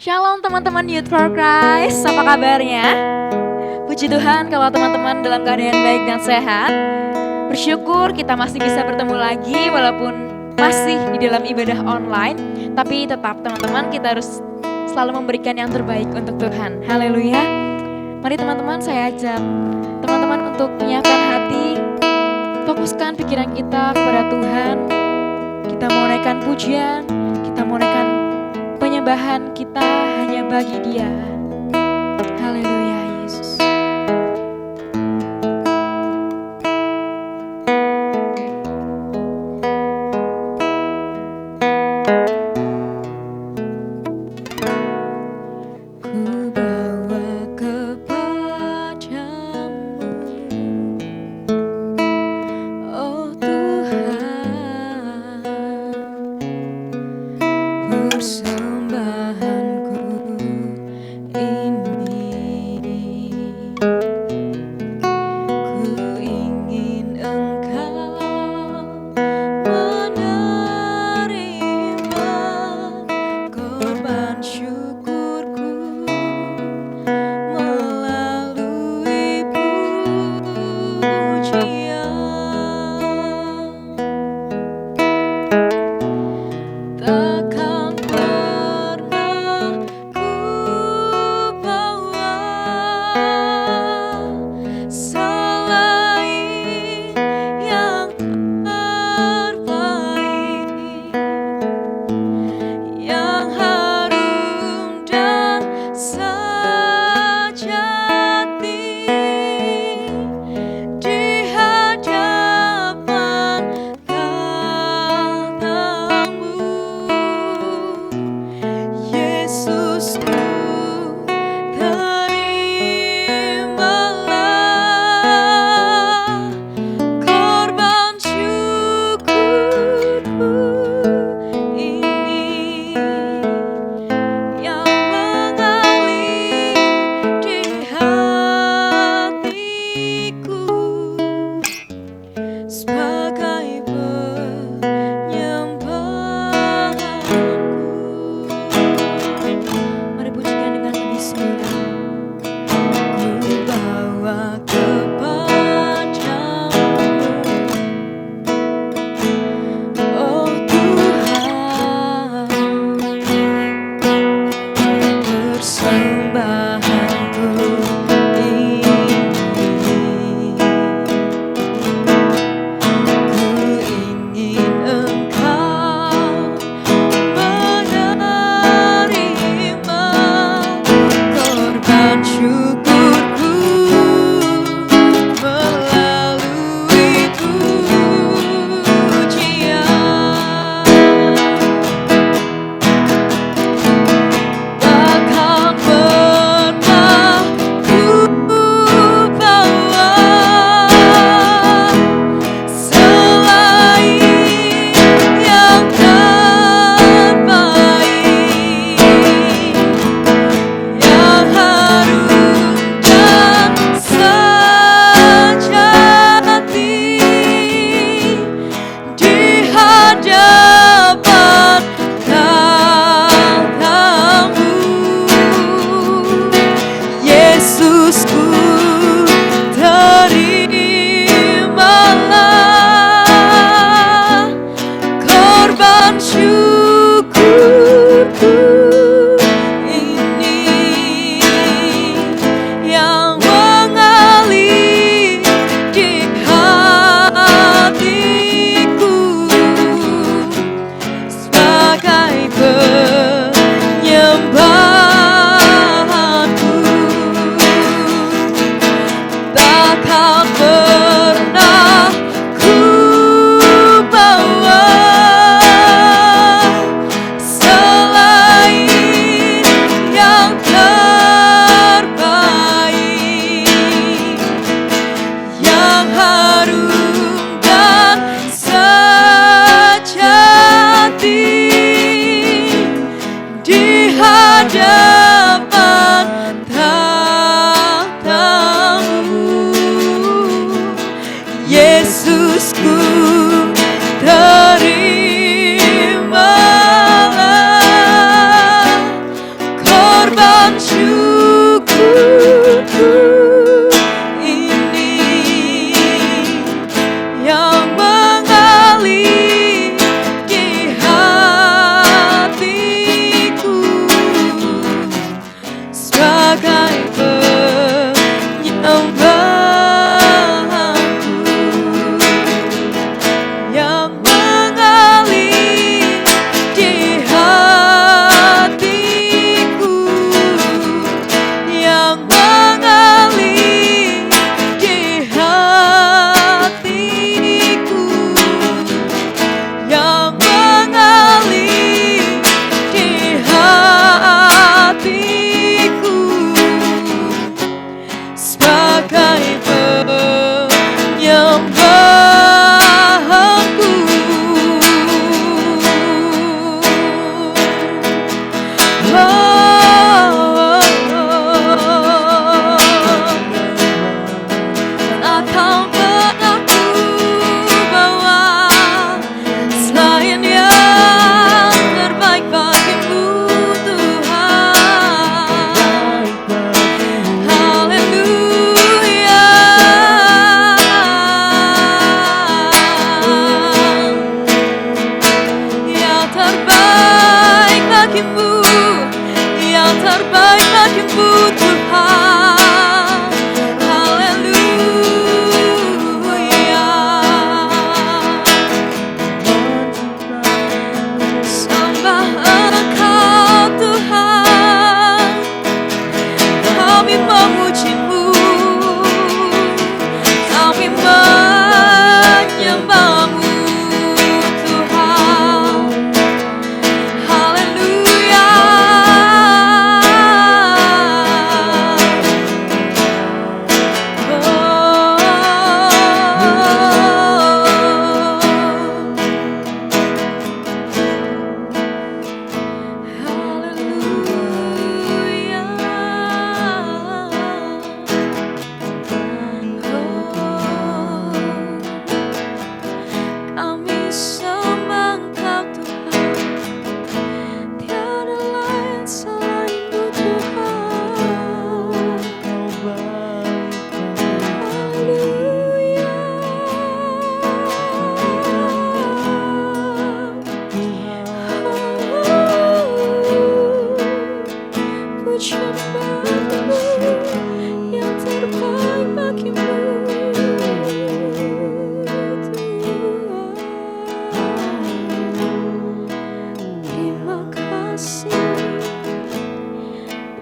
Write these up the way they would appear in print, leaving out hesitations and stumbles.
Shalom teman-teman Youth for Christ, apa kabarnya? Puji Tuhan kalau teman-teman dalam keadaan baik dan sehat. Bersyukur kita masih bisa bertemu lagi walaupun masih di dalam ibadah online. Tapi tetap teman-teman kita harus selalu memberikan yang terbaik untuk Tuhan. Haleluya. Mari teman-teman saya ajak teman-teman untuk menyiapkan hati. Fokuskan pikiran kita kepada Tuhan. Kita mau naikkan pujian, kita mau naikkan penyembahan kita hanya bagi Dia. Haleluya Yesus. Ku bawa kepadamu, oh Tuhan, persembahanku Takkan pernah ku bawa selain yang terbaik bagimu Tuhan. Haleluya. Yang terbaik bagimu, yang terbaik bagimu Tuhan. Haleluya. Sembah Engkau Tuhan, kami memuji-Mu, kami menyembah-Mu Tuhan. Haleluya. Kami sembah Engkau Tuhan, tiada lain selain-Mu Tuhan. Haleluya. Pujian bagimu, yang terbaik bagimu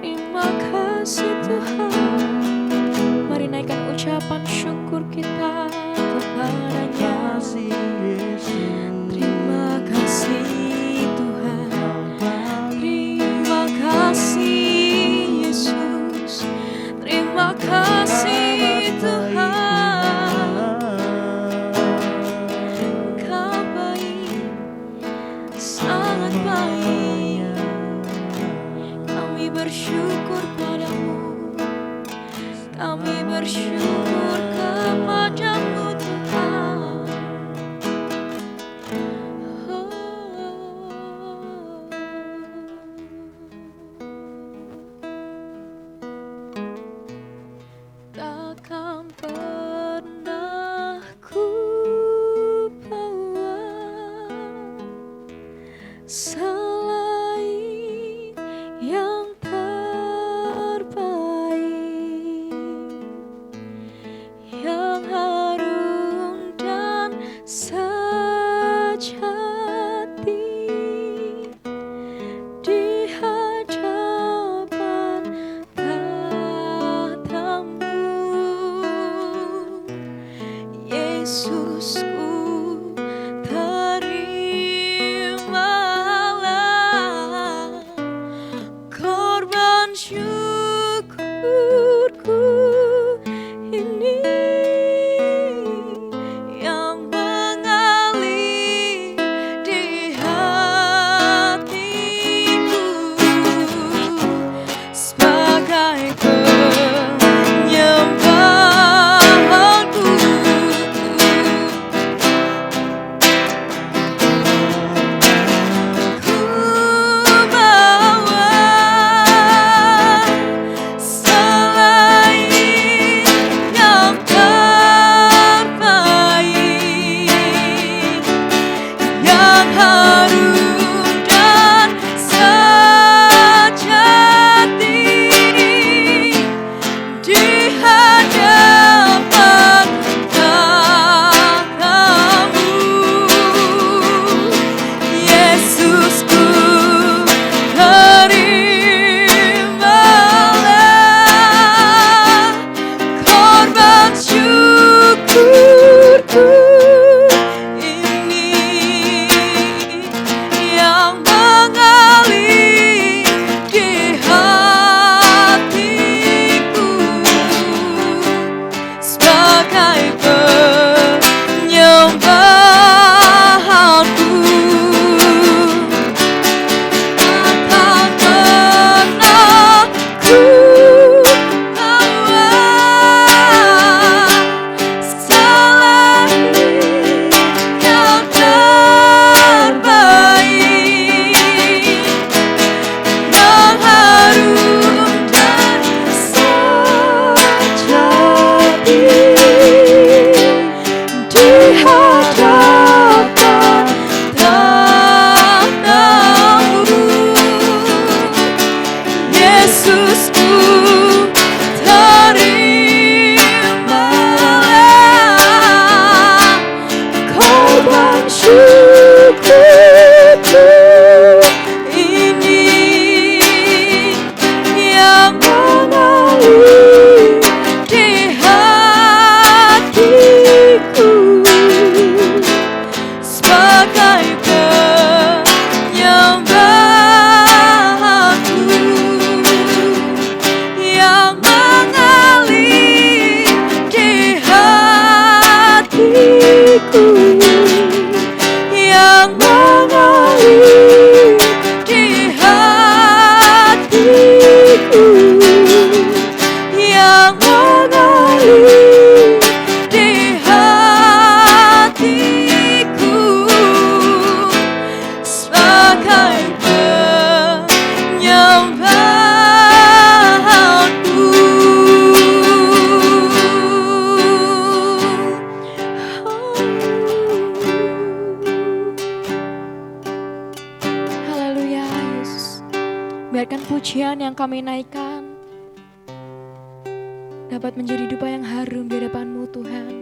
Terima kasih Tuhan. Mari naikkan ucapan syukur kita kepada-Nya. Terima kasih Tuhan, terima kasih Yesus, terima kasih Tuhan. Kau baik, sangat baik. Kami bersyukur padamu, kami bersyukur kepadamu Tuhan. Takkan pernah ku bawa selain yang terbaik, yang harum dan sejati di hadapan tahta-Mu. Yesusku, terimalah korban syukurku ini yang mengalir di hatiku sebagai penyembahanku. Ku bawa selain yang terbaik, yang harum dan sejati di hadapan tahta-Mu. Yesusku, terimalah korban syukurku ini yang mengalir di hatiku sebagai penyembahanku. Takkan pernah ku bawa yang mengalir di hatiku, yang mengalir di hatiku, sebagai penyembahanku. Haleluya Yesus, biarkan pujian yang kami naikkan dapat menjadi dupa yang harum di hadapan-Mu Tuhan.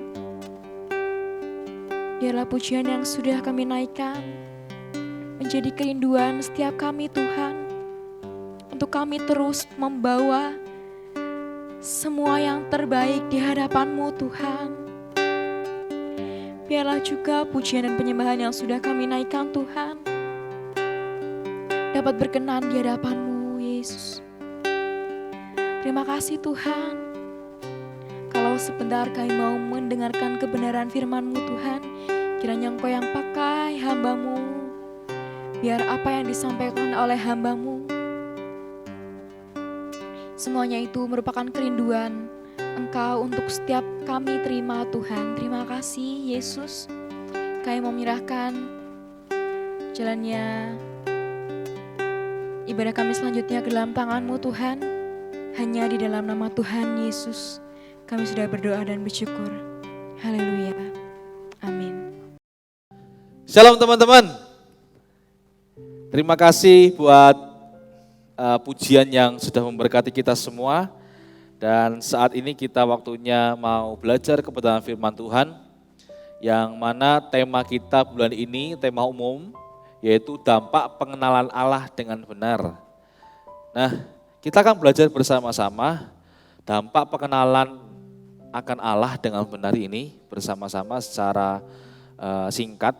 Biarlah pujian yang sudah kami naikkan menjadi kerinduan setiap kami Tuhan, untuk kami terus membawa semua yang terbaik di hadapan-Mu Tuhan. Biarlah juga pujian dan penyembahan yang sudah kami naikkan Tuhan dapat berkenan di hadapan-Mu Yesus. Terima kasih Tuhan, kalau sebentar kami mau mendengarkan kebenaran firman-Mu Tuhan, kiranya Engkau yang pakai hamba-Mu, biar apa yang disampaikan oleh hamba-Mu, semuanya itu merupakan kerinduan Engkau untuk setiap kami terima Tuhan. Terima kasih Yesus, kami mau menyerahkan jalannya ibadah kami selanjutnya ke dalam tangan-Mu Tuhan. Hanya di dalam nama Tuhan Yesus kami sudah berdoa dan bersyukur. Haleluya. Amin. Shalom teman-teman. Terima kasih buat pujian yang sudah memberkati kita semua. Dan saat ini kita waktunya mau belajar kebenaran firman Tuhan, yang mana tema kita bulan ini, tema umum, yaitu dampak pengenalan Allah dengan benar. Nah, kita akan belajar bersama-sama dampak pengenalan akan Allah dengan benar ini bersama-sama secara singkat,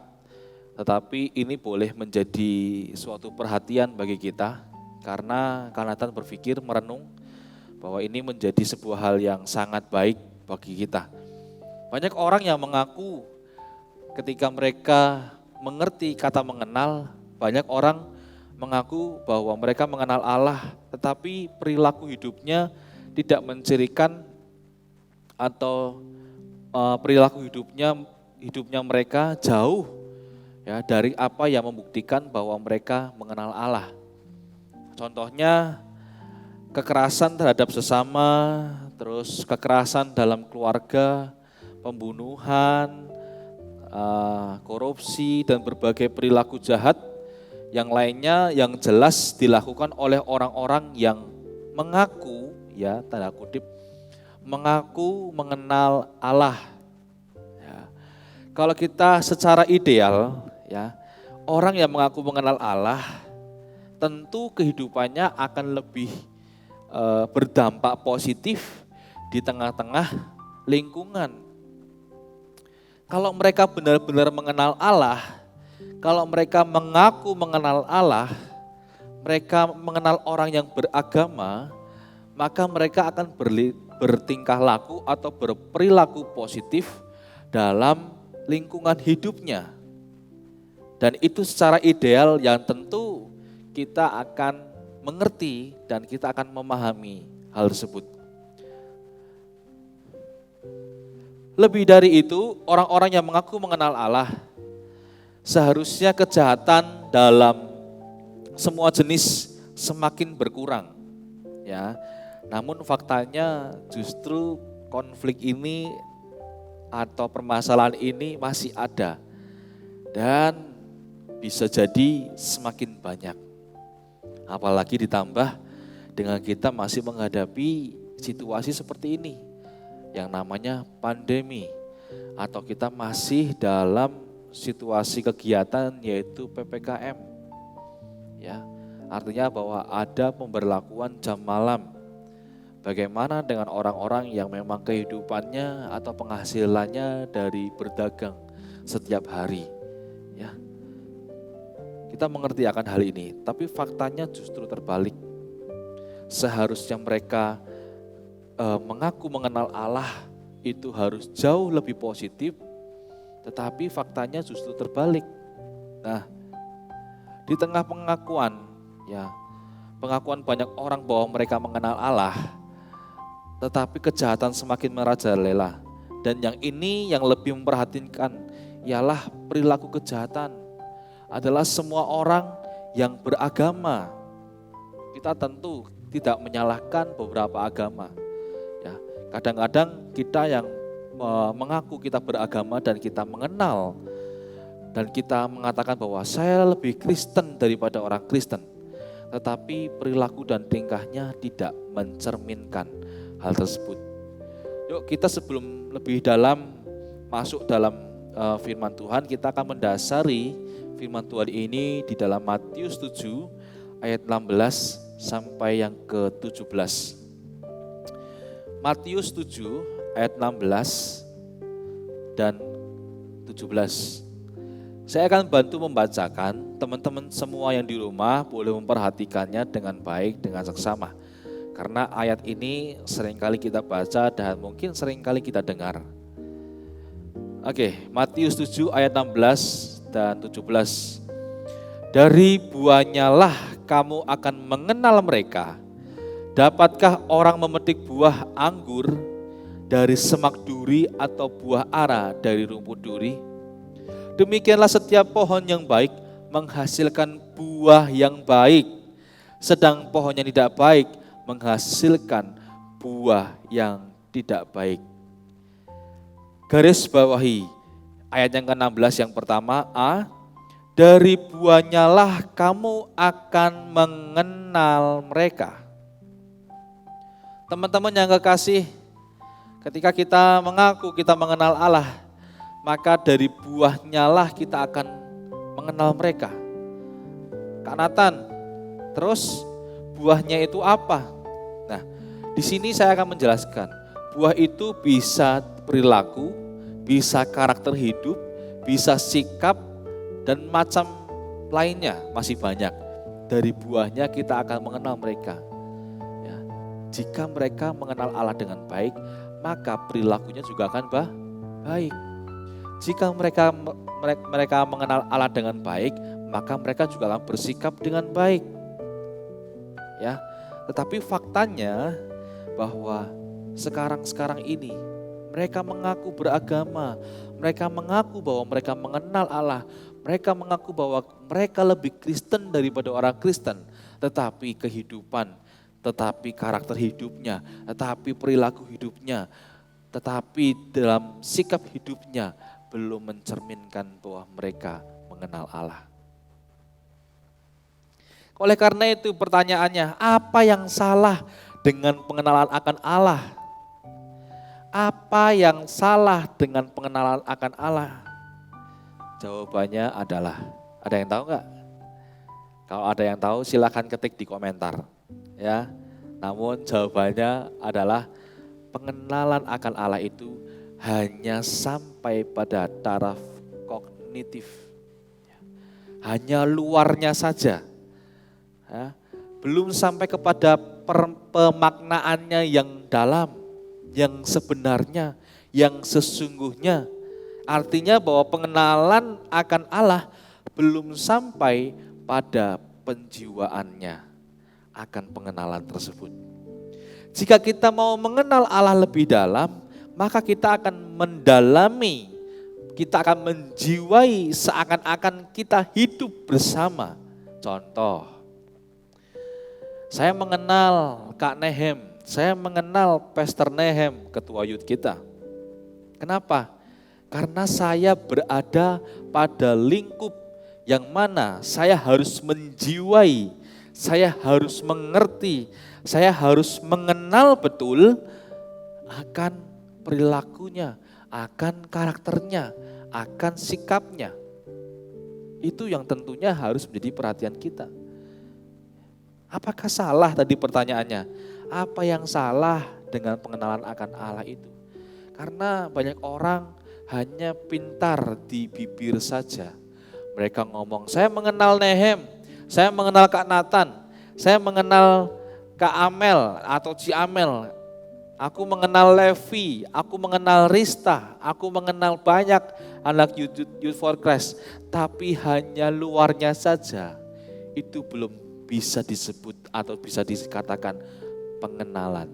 tetapi ini boleh menjadi suatu perhatian bagi kita, karena Nathan berpikir merenung bahwa ini menjadi sebuah hal yang sangat baik bagi kita. Banyak orang yang mengaku ketika mereka mengerti kata mengenal, banyak orang mengaku bahwa mereka mengenal Allah, tetapi perilaku hidupnya tidak mencirikan atau perilaku hidupnya mereka jauh ya dari apa yang membuktikan bahwa mereka mengenal Allah. Contohnya kekerasan terhadap sesama, terus kekerasan dalam keluarga, pembunuhan, korupsi, dan berbagai perilaku jahat yang lainnya yang jelas dilakukan oleh orang-orang yang mengaku, ya tanda kutip, mengaku mengenal Allah. Ya. Kalau kita secara ideal, ya orang yang mengaku mengenal Allah, tentu kehidupannya akan lebih berdampak positif di tengah-tengah lingkungan. Kalau mereka benar-benar mengenal Allah, kalau mereka mengaku mengenal Allah, mereka mengenal orang yang beragama, maka mereka akan bertingkah laku atau berperilaku positif dalam lingkungan hidupnya. Dan itu secara ideal yang tentu kita akan mengerti dan kita akan memahami hal tersebut. Lebih dari itu, orang-orang yang mengaku mengenal Allah, seharusnya kejahatan dalam semua jenis semakin berkurang, ya. Namun faktanya justru konflik ini atau permasalahan ini masih ada dan bisa jadi semakin banyak. Apalagi ditambah dengan kita masih menghadapi situasi seperti ini yang namanya pandemi, atau kita masih dalam situasi kegiatan yaitu PPKM. Ya, artinya bahwa ada pemberlakuan jam malam. Bagaimana dengan orang-orang yang memang kehidupannya atau penghasilannya dari berdagang setiap hari? Ya. Kita mengerti akan hal ini, tapi faktanya justru terbalik. Seharusnya mereka mengaku mengenal Allah itu harus jauh lebih positif tetapi faktanya justru terbalik. Nah, di tengah pengakuan banyak orang bahwa mereka mengenal Allah, tetapi kejahatan semakin merajalela. Dan yang ini yang lebih memperhatikan ialah perilaku kejahatan adalah semua orang yang beragama. Kita tentu tidak menyalahkan beberapa agama. Ya, kadang-kadang kita yang mengaku kita beragama dan kita mengenal dan kita mengatakan bahwa saya lebih Kristen daripada orang Kristen, tetapi perilaku dan tingkahnya tidak mencerminkan hal tersebut. Yuk kita sebelum lebih dalam masuk dalam firman Tuhan, kita akan mendasari firman Tuhan ini di dalam Matius 7 ayat 16 sampai yang ke-17. Matius 7 ayat 16 dan 17. Saya akan bantu membacakan, teman-teman semua yang di rumah boleh memperhatikannya dengan baik, dengan seksama. Karena ayat ini seringkali kita baca dan mungkin seringkali kita dengar. Oke, Matius 7 ayat 16 dan 17. Dari buahnya lah kamu akan mengenal mereka. Dapatkah orang memetik buah anggur dari semak duri atau buah ara dari rumput duri? Demikianlah setiap pohon yang baik menghasilkan buah yang baik, sedang pohon yang tidak baik menghasilkan buah yang tidak baik. Garis bawahi ayat yang ke-16 yang pertama A. Dari buahnya lah kamu akan mengenal mereka. Teman-teman yang kekasih, ketika kita mengaku kita mengenal Allah, maka dari buahnya lah kita akan mengenal mereka. Kak Nathan, terus buahnya itu apa? Nah, di sini saya akan menjelaskan. Buah itu bisa perilaku, bisa karakter hidup, bisa sikap, dan macam lainnya masih banyak. Dari buahnya kita akan mengenal mereka. Ya, jika mereka mengenal Allah dengan baik, maka perilakunya juga akan baik. Jika mereka mengenal Allah dengan baik, maka mereka juga akan bersikap dengan baik. Ya, tetapi faktanya bahwa sekarang ini mereka mengaku beragama, mereka mengaku bahwa mereka mengenal Allah, mereka mengaku bahwa mereka lebih Kristen daripada orang Kristen, tetapi kehidupan, tetapi karakter hidupnya, tetapi perilaku hidupnya, tetapi dalam sikap hidupnya belum mencerminkan bahwa mereka mengenal Allah. Oleh karena itu pertanyaannya, apa yang salah dengan pengenalan akan Allah? Apa yang salah dengan pengenalan akan Allah? Jawabannya adalah, ada yang tahu enggak? Kalau ada yang tahu silakan ketik di komentar. Ya. Namun jawabannya adalah pengenalan akan Allah itu hanya sampai pada taraf kognitif. Hanya luarnya saja. Ya. Belum sampai kepada pemaknaannya yang dalam, yang sebenarnya, yang sesungguhnya. Artinya bahwa pengenalan akan Allah belum sampai pada penjiwaannya akan pengenalan tersebut. Jika kita mau mengenal Allah lebih dalam, maka kita akan mendalami, kita akan menjiwai seakan-akan kita hidup bersama. Contoh, saya mengenal Kak Nehem, saya mengenal Pastor Nehem, ketua youth kita. Kenapa? Karena saya berada pada lingkup yang mana saya harus menjiwai, saya harus mengerti, saya harus mengenal betul akan perilakunya, akan karakternya, akan sikapnya. Itu yang tentunya harus menjadi perhatian kita. Apakah salah tadi pertanyaannya? Apa yang salah dengan pengenalan akan Allah itu? Karena banyak orang hanya pintar di bibir saja. Mereka ngomong, saya mengenal Nehem, saya mengenal Kak Nathan, saya mengenal Kak Amel atau Ci Amel. Aku mengenal Levi, aku mengenal Rista, aku mengenal banyak anak Youth for Christ. Tapi hanya luarnya saja, itu belum bisa disebut atau bisa dikatakan pengenalan.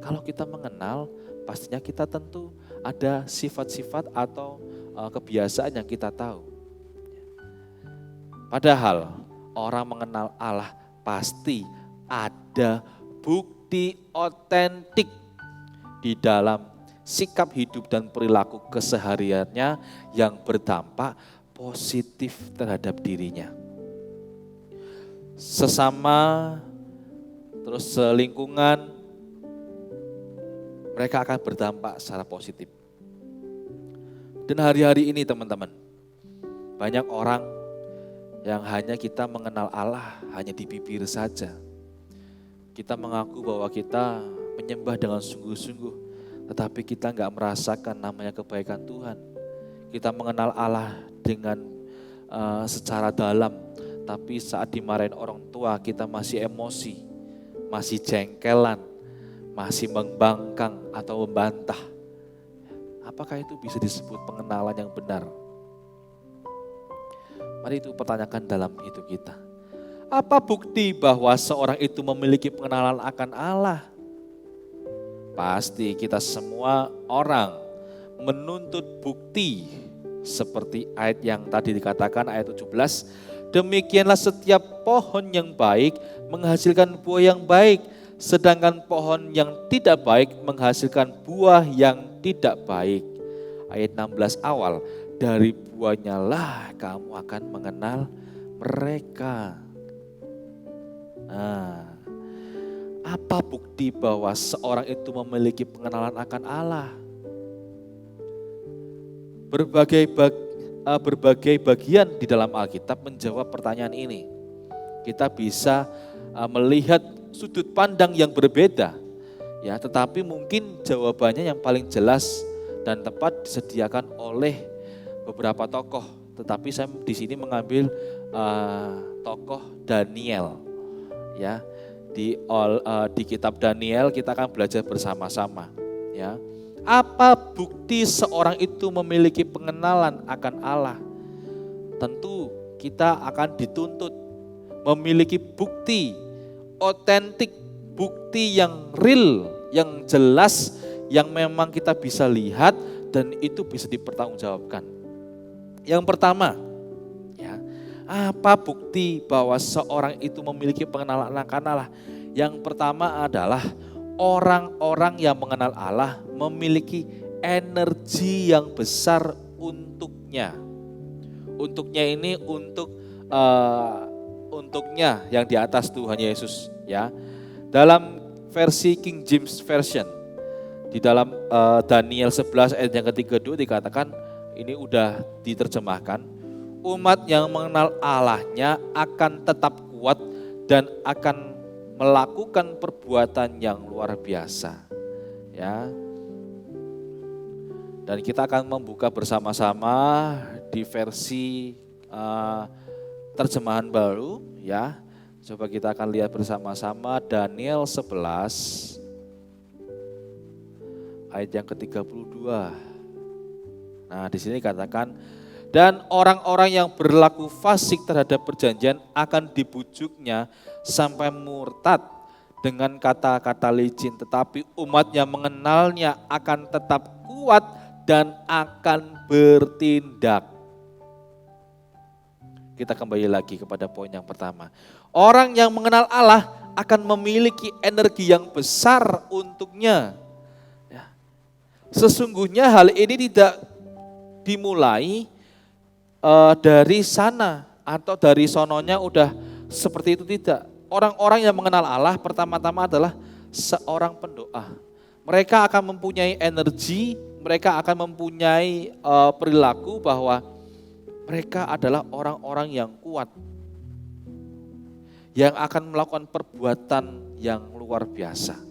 Kalau kita mengenal, pastinya kita tentu ada sifat-sifat atau kebiasaan yang kita tahu. Padahal orang mengenal Allah pasti ada bukti otentik di dalam sikap hidup dan perilaku kesehariannya yang berdampak positif terhadap dirinya. Sesama, terus selingkungan, mereka akan berdampak secara positif. Dan hari-hari ini teman-teman, banyak orang yang hanya kita mengenal Allah hanya di bibir saja. Kita mengaku bahwa kita menyembah dengan sungguh-sungguh, tetapi kita nggak merasakan namanya kebaikan Tuhan. Kita mengenal Allah dengan secara dalam, tapi saat dimarahin orang tua kita masih emosi, masih jengkelan, masih membangkang atau membantah. Apakah itu bisa disebut pengenalan yang benar? Mari itu pertanyakan dalam hidup kita. Apa bukti bahwa seorang itu memiliki pengenalan akan Allah? Pasti kita semua orang menuntut bukti seperti ayat yang tadi dikatakan ayat 17. Demikianlah setiap pohon yang baik menghasilkan buah yang baik, sedangkan pohon yang tidak baik menghasilkan buah yang tidak baik. Ayat 16 awal, dari buahnya lah kamu akan mengenal mereka. Nah, apa bukti bahwa seorang itu memiliki pengenalan akan Allah? Berbagai bagian di dalam Alkitab menjawab pertanyaan ini. Kita bisa melihat sudut pandang yang berbeda, ya, tetapi mungkin jawabannya yang paling jelas dan tepat disediakan oleh beberapa tokoh. Tetapi saya di sini mengambil tokoh Daniel, ya. Di kitab Daniel kita akan belajar bersama-sama, ya. Apa bukti seorang itu memiliki pengenalan akan Allah? Tentu kita akan dituntut memiliki bukti otentik, bukti yang real, yang jelas, yang memang kita bisa lihat dan itu bisa dipertanggungjawabkan. Yang pertama, ya, apa bukti bahwa seorang itu memiliki pengenalan akan Allah? Yang pertama adalah orang-orang yang mengenal Allah memiliki energi yang besar untuknya. Untuknya ini untuknya yang di atas Tuhan Yesus, ya. Dalam versi King James Version, di dalam Daniel 11 ayat yang ke-32 dikatakan, ini udah diterjemahkan, umat yang mengenal Allahnya akan tetap kuat dan akan melakukan perbuatan yang luar biasa, ya. Dan kita akan membuka bersama-sama di versi terjemahan baru, ya. Coba kita akan lihat bersama-sama Daniel 11 ayat yang ke-32. Nah, di sini katakan, dan orang-orang yang berlaku fasik terhadap perjanjian akan dibujuknya sampai murtad dengan kata-kata licin, tetapi umat yang mengenalnya akan tetap kuat dan akan bertindak. Kita kembali lagi kepada poin yang pertama. Orang yang mengenal Allah akan memiliki energi yang besar untuknya. Sesungguhnya hal ini tidak dimulai dari sana atau dari sononya udah seperti itu, tidak. Orang-orang yang mengenal Allah pertama-tama adalah seorang pendoa. Mereka akan mempunyai energi, mereka akan mempunyai perilaku bahwa mereka adalah orang-orang yang kuat, yang akan melakukan perbuatan yang luar biasa.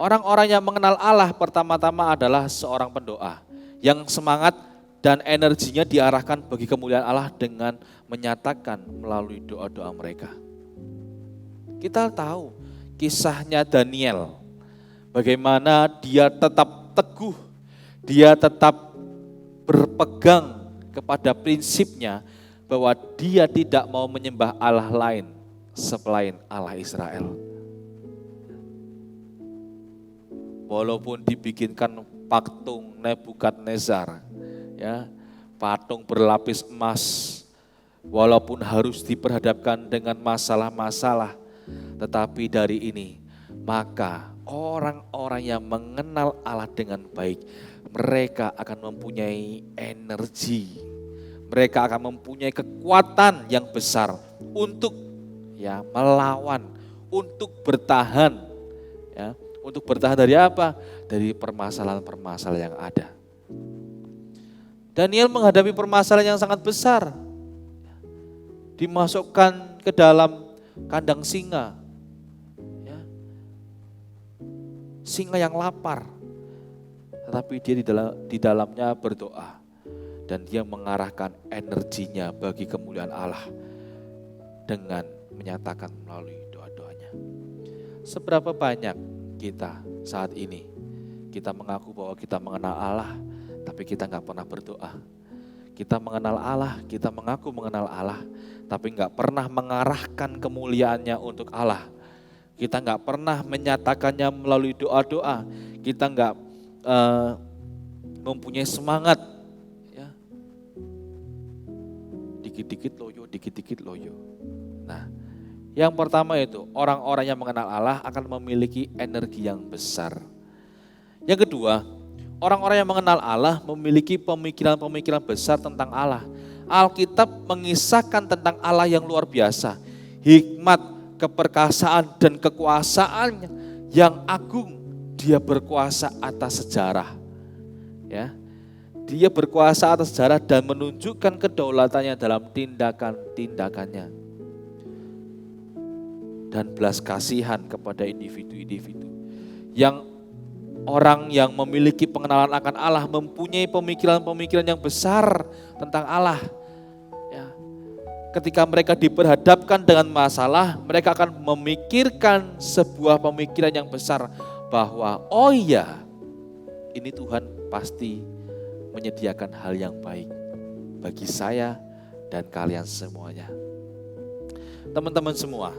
Orang-orang yang mengenal Allah pertama-tama adalah seorang pendoa yang semangat dan energinya diarahkan bagi kemuliaan Allah dengan menyatakan melalui doa-doa mereka. Kita tahu kisahnya Daniel, bagaimana dia tetap teguh, dia tetap berpegang kepada prinsipnya bahwa dia tidak mau menyembah Allah lain selain Allah Israel. Walaupun dibikinkan patung Nebukadnezar, ya, patung berlapis emas, walaupun harus diperhadapkan dengan masalah-masalah, tetapi dari ini, maka orang-orang yang mengenal Allah dengan baik, mereka akan mempunyai energi, mereka akan mempunyai kekuatan yang besar untuk melawan, untuk bertahan, ya, untuk bertahan dari apa? Dari permasalahan-permasalahan yang ada. Daniel menghadapi permasalahan yang sangat besar, dimasukkan ke dalam kandang singa, singa yang lapar, tetapi dia di dalamnya berdoa dan dia mengarahkan energinya bagi kemuliaan Allah dengan menyatakan melalui doa-doanya. Seberapa banyak kita saat ini kita mengaku bahwa kita mengenal Allah, tapi kita nggak pernah berdoa. Kita mengenal Allah, kita mengaku mengenal Allah, tapi nggak pernah mengarahkan kemuliaannya untuk Allah. Kita nggak pernah menyatakannya melalui doa-doa. Kita nggak mempunyai semangat, ya. Dikit-dikit loyo, dikit-dikit loyo. Nah, yang pertama itu orang-orang yang mengenal Allah akan memiliki energi yang besar. Yang kedua, orang-orang yang mengenal Allah memiliki pemikiran-pemikiran besar tentang Allah. Alkitab mengisahkan tentang Allah yang luar biasa, hikmat, keperkasaan dan kekuasaan yang agung. Dia berkuasa atas sejarah, ya. Dia berkuasa atas sejarah dan menunjukkan kedaulatannya dalam tindakan-tindakannya dan belas kasihan kepada individu-individu. Yang orang yang memiliki pengenalan akan Allah mempunyai pemikiran-pemikiran yang besar tentang Allah. Ya. Ketika mereka diperhadapkan dengan masalah, mereka akan memikirkan sebuah pemikiran yang besar bahwa oh iya, ini Tuhan pasti menyediakan hal yang baik bagi saya dan kalian semuanya. Teman-teman semua,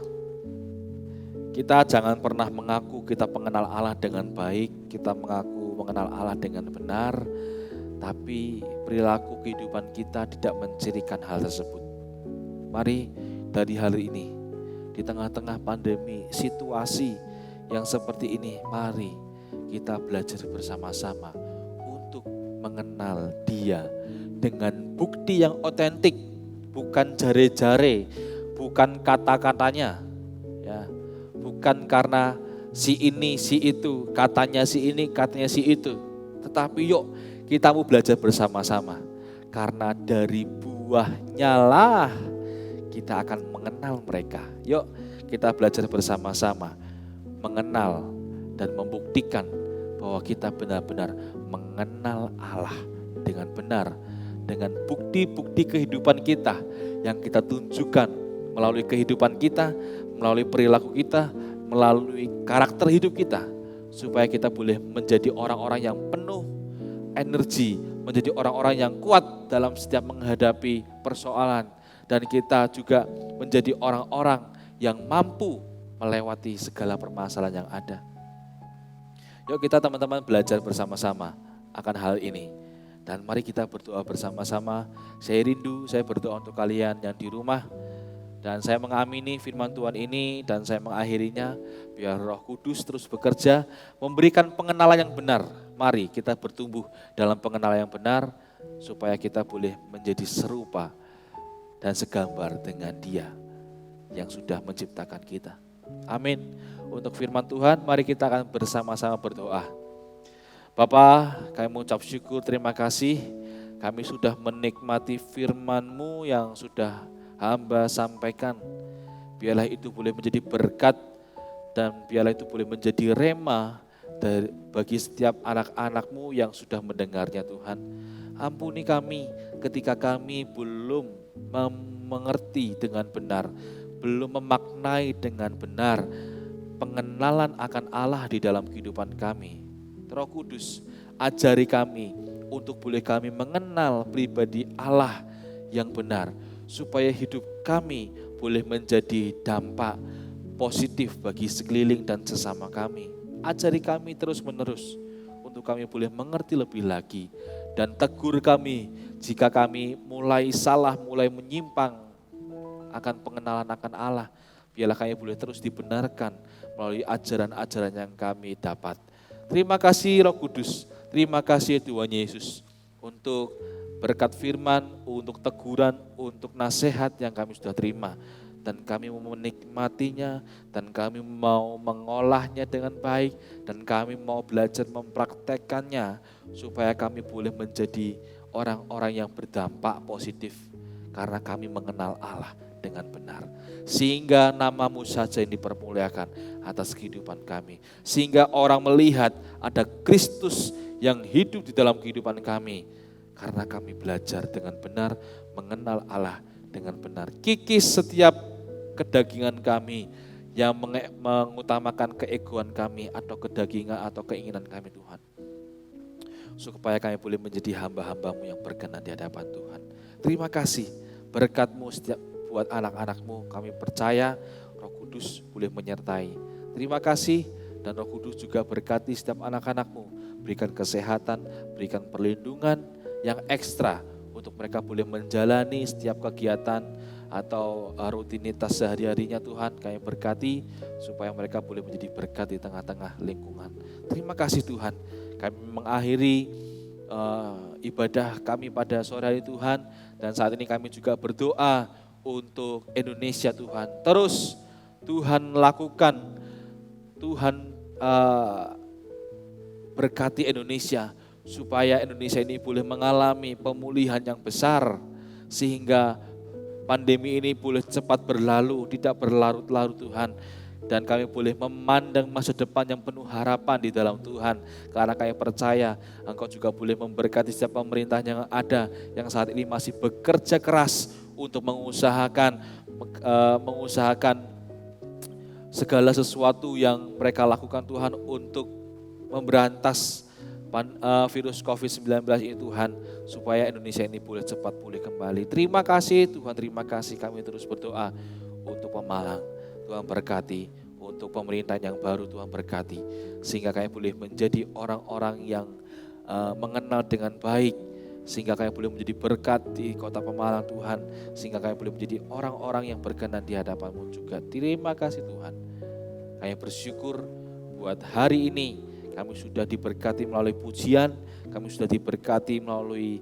kita jangan pernah mengaku kita mengenal Allah dengan baik, kita mengaku mengenal Allah dengan benar, tapi perilaku kehidupan kita tidak mencirikan hal tersebut. Mari dari hari ini, di tengah-tengah pandemi, situasi yang seperti ini, mari kita belajar bersama-sama untuk mengenal Dia dengan bukti yang otentik, bukan jare-jare, bukan kata-katanya, ya. Bukan karena si ini, si itu, katanya si ini, katanya si itu. Tetapi yuk kita mau belajar bersama-sama. Karena dari buahnya lah kita akan mengenal mereka. Yuk kita belajar bersama-sama. Mengenal dan membuktikan bahwa kita benar-benar mengenal Allah dengan benar. Dengan bukti-bukti kehidupan kita yang kita tunjukkan melalui kehidupan kita, melalui perilaku kita, melalui karakter hidup kita, supaya kita boleh menjadi orang-orang yang penuh energi, menjadi orang-orang yang kuat dalam setiap menghadapi persoalan, dan kita juga menjadi orang-orang yang mampu melewati segala permasalahan yang ada. Yuk kita teman-teman belajar bersama-sama akan hal ini, dan mari kita berdoa bersama-sama. Saya rindu, saya berdoa untuk kalian yang di rumah. Dan saya mengamini firman Tuhan ini dan saya mengakhirinya, biar Roh Kudus terus bekerja, memberikan pengenalan yang benar. Mari kita bertumbuh dalam pengenalan yang benar, supaya kita boleh menjadi serupa dan segambar dengan Dia yang sudah menciptakan kita. Amin. Untuk firman Tuhan, mari kita akan bersama-sama berdoa. Bapa, kami mengucap syukur, terima kasih. Kami sudah menikmati firman-Mu yang sudah hamba sampaikan. Biarlah itu boleh menjadi berkat dan biarlah itu boleh menjadi rema bagi setiap anak-anak-Mu yang sudah mendengarnya Tuhan. Ampuni kami ketika kami belum mengerti dengan benar, belum memaknai dengan benar pengenalan akan Allah di dalam kehidupan kami. Roh Kudus, ajari kami untuk boleh kami mengenal pribadi Allah yang benar, supaya hidup kami boleh menjadi dampak positif bagi sekeliling dan sesama kami. Ajari kami terus-menerus untuk kami boleh mengerti lebih lagi, dan tegur kami jika kami mulai salah, mulai menyimpang akan pengenalan akan Allah. Biarlah kami boleh terus dibenarkan melalui ajaran-ajaran yang kami dapat. Terima kasih Roh Kudus, terima kasih Tuhan Yesus untuk berkat firman, untuk teguran, untuk nasihat yang kami sudah terima. Dan kami mau menikmatinya, dan kami mau mengolahnya dengan baik, dan kami mau belajar mempraktekkannya, supaya kami boleh menjadi orang-orang yang berdampak positif, karena kami mengenal Allah dengan benar. Sehingga namamu saja yang dipermuliakan atas kehidupan kami. Sehingga orang melihat ada Kristus yang hidup di dalam kehidupan kami. Karena kami belajar dengan benar, mengenal Allah dengan benar. Kikis setiap kedagingan kami yang mengutamakan keegoan kami atau kedagingan atau keinginan kami Tuhan. Supaya kami boleh menjadi hamba-hambamu yang berkenan di hadapan Tuhan. Terima kasih berkat-Mu setiap buat anak-anak-Mu, kami percaya Roh Kudus boleh menyertai. Terima kasih, dan Roh Kudus juga berkati setiap anak-anak-Mu. Berikan kesehatan, berikan perlindungan yang ekstra untuk mereka boleh menjalani setiap kegiatan atau rutinitas sehari-harinya Tuhan. Kami berkati supaya mereka boleh menjadi berkat di tengah-tengah lingkungan. Terima kasih Tuhan, kami mengakhiri ibadah kami pada sore hari Tuhan, dan saat ini kami juga berdoa untuk Indonesia Tuhan. Terus Tuhan lakukan, Tuhan berkati Indonesia supaya Indonesia ini boleh mengalami pemulihan yang besar, sehingga pandemi ini boleh cepat berlalu, tidak berlarut-larut Tuhan. Dan kami boleh memandang masa depan yang penuh harapan di dalam Tuhan. Karena kami percaya Engkau juga boleh memberkati setiap pemerintah yang ada, yang saat ini masih bekerja keras untuk mengusahakan segala sesuatu yang mereka lakukan Tuhan untuk memberantas virus COVID-19 ini Tuhan, supaya Indonesia ini boleh cepat pulih kembali. Terima kasih Tuhan, terima kasih. Kami terus berdoa untuk Pemalang, Tuhan berkati, untuk pemerintahan yang baru Tuhan berkati, sehingga kami boleh menjadi orang-orang yang mengenal dengan baik, sehingga kami boleh menjadi berkat di kota Pemalang Tuhan, sehingga kami boleh menjadi orang-orang yang berkenan di hadapan-Mu juga. Terima kasih Tuhan. Kami bersyukur buat hari ini, kami sudah diberkati melalui pujian, kami sudah diberkati melalui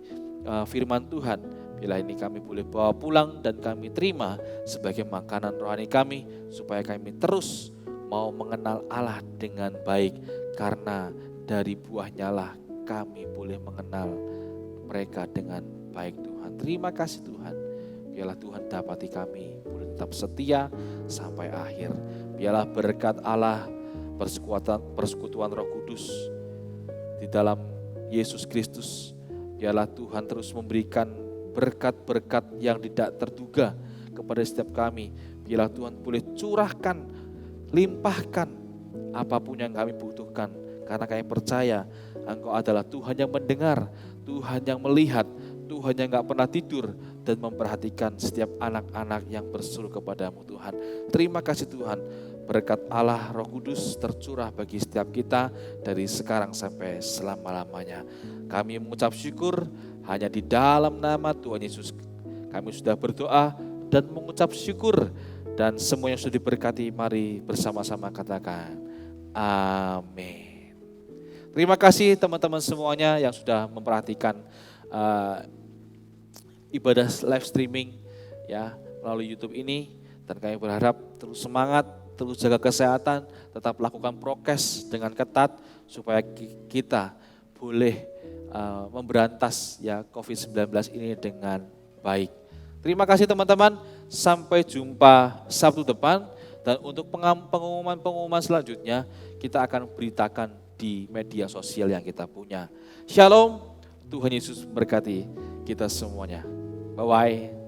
firman Tuhan. Bila ini kami boleh bawa pulang dan kami terima sebagai makanan rohani kami, supaya kami terus mau mengenal Allah dengan baik, karena dari buahnya lah kami boleh mengenal mereka dengan baik Tuhan. Terima kasih Tuhan. Biarlah Tuhan dapati kami boleh tetap setia sampai akhir. Biarlah berkat Allah, persekutuan Roh Kudus di dalam Yesus Kristus, biarlah Tuhan terus memberikan berkat-berkat yang tidak terduga kepada setiap kami. Biarlah Tuhan boleh curahkan, limpahkan apapun yang kami butuhkan, karena kami percaya Engkau adalah Tuhan yang mendengar, Tuhan yang melihat, Tuhan yang gak pernah tidur dan memperhatikan setiap anak-anak yang berseru kepadamu Tuhan. Terima kasih Tuhan, berkat Allah Roh Kudus tercurah bagi setiap kita dari sekarang sampai selama-lamanya. Kami mengucap syukur hanya di dalam nama Tuhan Yesus. Kami sudah berdoa dan mengucap syukur, dan semua yang sudah diberkati mari bersama-sama katakan amin. Terima kasih teman-teman semuanya yang sudah memperhatikan ibadah live streaming ya melalui YouTube ini, dan kami berharap terus semangat, terus jaga kesehatan, tetap lakukan prokes dengan ketat supaya kita boleh memberantas ya COVID-19 ini dengan baik. Terima kasih teman-teman, sampai jumpa Sabtu depan, dan untuk pengumuman-pengumuman selanjutnya kita akan beritakan di media sosial yang kita punya. Shalom, Tuhan Yesus berkati kita semuanya. Bye-bye.